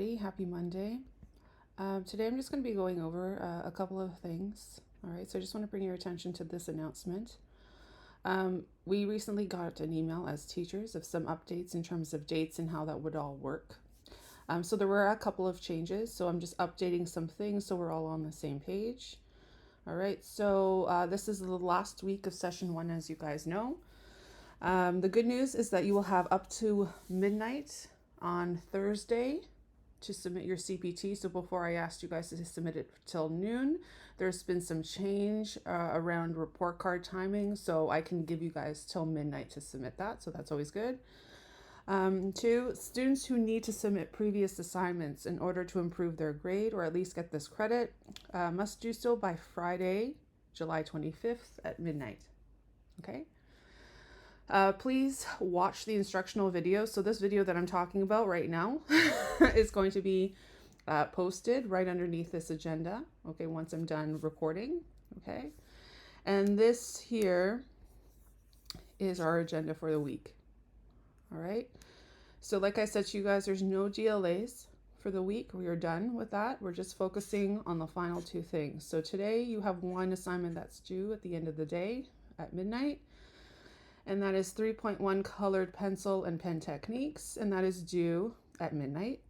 Happy Monday. Today I'm just going to be going over a couple of things. All right, so I just want to bring your attention to this announcement. We recently got an email as teachers of some updates in terms of dates and how that would all work. So there were a couple of changes, so I'm just updating some things so we're all on the same page. All right, so this is the last week of session 1, as you guys know. The good news is that you will have up to midnight on Thursday to submit your CPT. So before I asked you guys to submit it till noon, there's been some change around report card timing, so I can give you guys till midnight to submit that, so that's always good. 2, students who need to submit previous assignments in order to improve their grade or at least get this credit must do so by Friday, July 25th at midnight. Okay. Please watch the instructional video. So this video that I'm talking about right now is going to be posted right underneath this agenda. Okay, once I'm done recording. Okay, and this here is our agenda for the week. All right, so like I said to you guys, there's no GLAs for the week. We are done with that. We're just focusing on the final 2 things. So today you have one assignment that's due at the end of the day at midnight. And that is 3.1 colored pencil and pen techniques, and that is due at midnight.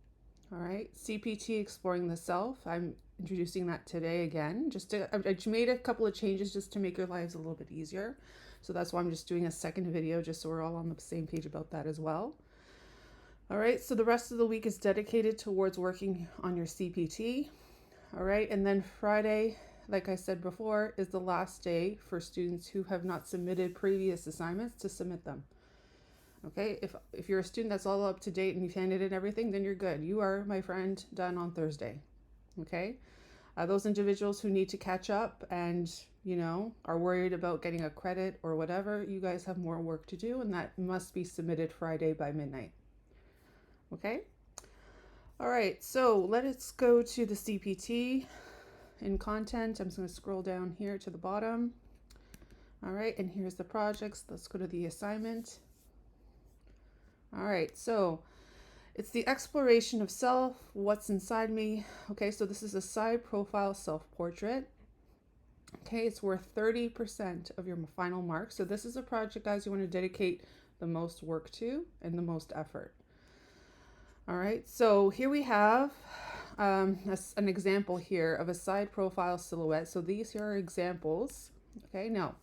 All right, CPT exploring the self. I'm introducing that today again. I made a couple of changes just to make your lives a little bit easier. So that's why I'm just doing a second video, just so we're all on the same page about that as well. All right, so the rest of the week is dedicated towards working on your CPT. All right, and then Friday, like I said before, is the last day for students who have not submitted previous assignments to submit them. Okay, if you're a student that's all up to date and you've handed in everything, then you're good. You are, my friend, done on Thursday. Okay, those individuals who need to catch up and, are worried about getting a credit or whatever, you guys have more work to do, and that must be submitted Friday by midnight. Okay, all right, so let's go to the CPT. In content, I'm just going to scroll down here to the bottom. All right, and here's the projects. Let's go to the assignment. All right, so it's the exploration of self, what's inside me. Okay, so this is a side profile self-portrait. Okay, it's worth 30% of your final mark. So this is a project, guys, you want to dedicate the most work to and the most effort. All right, so here we have an example here of a side profile silhouette. So these here are examples. Okay, now,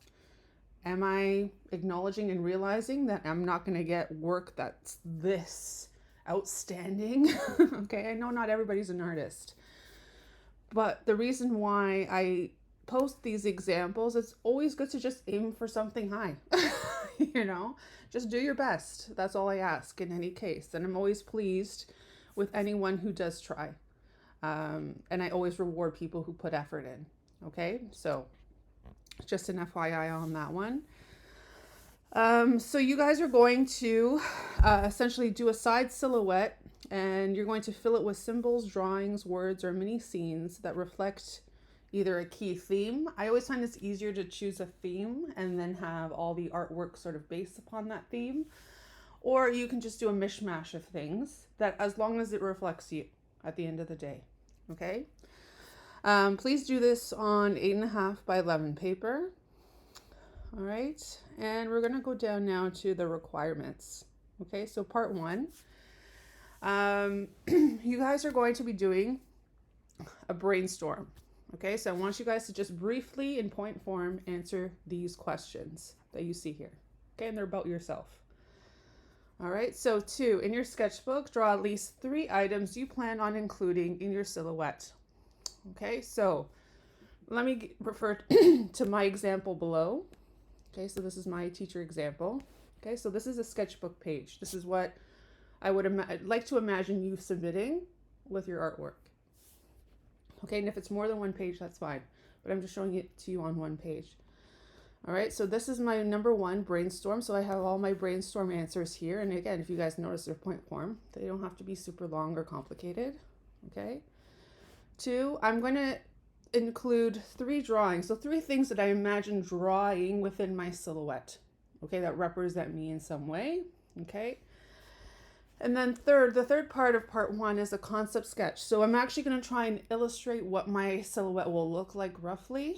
am I acknowledging and realizing that I'm not going to get work that's this outstanding? Okay, I know not everybody's an artist, but the reason why I post these examples, it's always good to just aim for something high. Just do your best. That's all I ask in any case. And I'm always pleased with anyone who does try. And I always reward people who put effort in. Okay, so just an FYI on that one. So you guys are going to essentially do a side silhouette, and you're going to fill it with symbols, drawings, words, or mini scenes that reflect either a key theme. I always find it's easier to choose a theme and then have all the artwork sort of based upon that theme. Or you can just do a mishmash of things that, as long as it reflects you at the end of the day. Okay. Please do this on 8.5 by 11 paper. All right. And we're going to go down now to the requirements. Okay. So part 1, you guys are going to be doing a brainstorm. Okay. So I want you guys to just briefly in point form answer these questions that you see here. Okay. And they're about yourself. All right, so 2, in your sketchbook, draw at least 3 items you plan on including in your silhouette. Okay, so let me refer to my example below. Okay, so this is my teacher example. Okay, so this is a sketchbook page. This is what I would like to imagine you submitting with your artwork. Okay, and if it's more than 1 page, that's fine, but I'm just showing it to you on 1 page. All right, so this is my number 1 brainstorm. So I have all my brainstorm answers here. And again, if you guys notice, they're point form. They don't have to be super long or complicated. Okay. 2, I'm going to include 3 drawings. So 3 things that I imagine drawing within my silhouette. Okay, that represent me in some way. Okay. And then the third part of part one is a concept sketch. So I'm actually going to try and illustrate what my silhouette will look like roughly.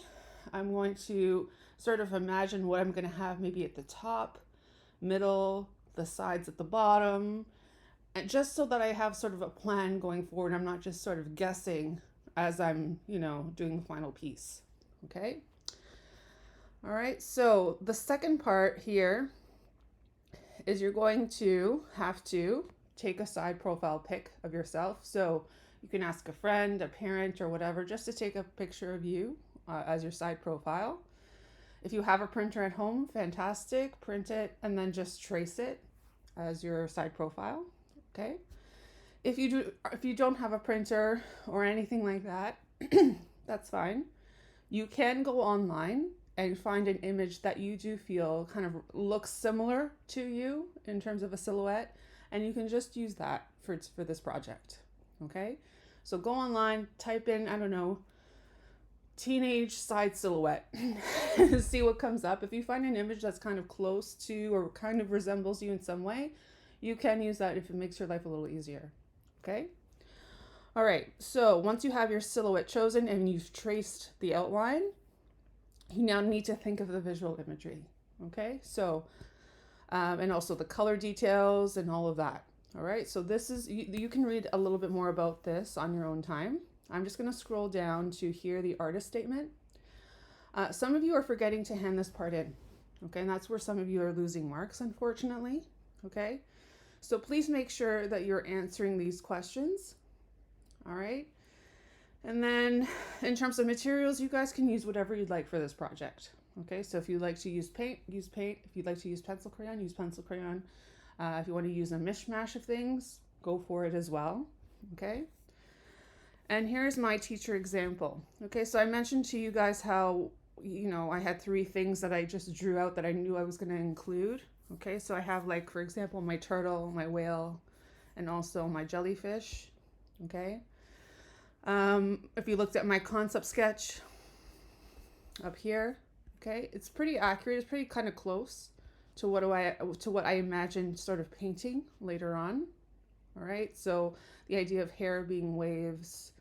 I'm going to sort of imagine what I'm going to have maybe at the top, middle, the sides at the bottom, and just so that I have sort of a plan going forward. I'm not just sort of guessing as I'm, doing the final piece. Okay. All right. So the second part here is you're going to have to take a side profile pic of yourself. So you can ask a friend, a parent, or whatever, just to take a picture of you as your side profile. If you have a printer at home, fantastic, print it and then just trace it as your side profile. Okay. If you don't have a printer or anything like that, that's fine. You can go online and find an image that you do feel kind of looks similar to you in terms of a silhouette, and you can just use that for this project. Okay. So go online, type in, I don't know, teenage side silhouette, see what comes up. If you find an image that's kind of close to or kind of resembles you in some way, you can use that if it makes your life a little easier. Okay. All right. So once you have your silhouette chosen and you've traced the outline, you now need to think of the visual imagery. Okay. So, and also the color details and all of that. All right. So this is, you can read a little bit more about this on your own time. I'm just going to scroll down to here, the artist statement. Some of you are forgetting to hand this part in. Okay. And that's where some of you are losing marks, unfortunately. Okay. So please make sure that you're answering these questions. All right. And then in terms of materials, you guys can use whatever you'd like for this project. Okay. So if you'd like to use paint, use paint. If you'd like to use pencil crayon, use pencil crayon. If you want to use a mishmash of things, go for it as well. Okay. And here's my teacher example. Okay. So I mentioned to you guys how, I had 3 things that I just drew out that I knew I was going to include. Okay, so I have, like, for example, my turtle, my whale, and also my jellyfish. Okay. If you looked at my concept sketch up here, okay, it's pretty accurate. It's pretty kind of close to what I imagine sort of painting later on. All right. So the idea of hair being waves,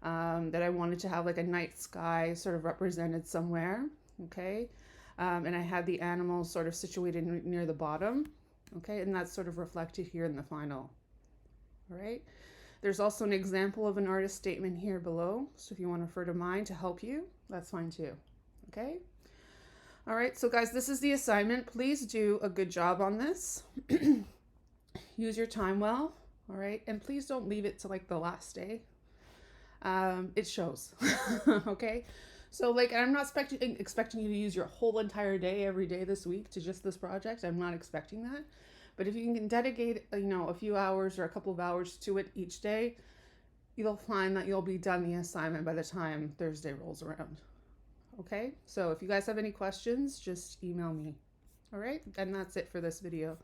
that I wanted to have like a night sky sort of represented somewhere. Okay. And I had the animals sort of situated near the bottom. Okay. And that's sort of reflected here in the final. All right. There's also an example of an artist statement here below. So if you want to refer to mine to help you, that's fine too. Okay. All right. So guys, this is the assignment. Please do a good job on this. Use your time well. All right. And please don't leave it to like the last day. It shows. Okay. So like, I'm not expecting you to use your whole entire day every day this week to just this project. I'm not expecting that. But if you can dedicate, a few hours or a couple of hours to it each day, you'll find that you'll be done the assignment by the time Thursday rolls around. Okay. So if you guys have any questions, just email me. All right. And that's it for this video.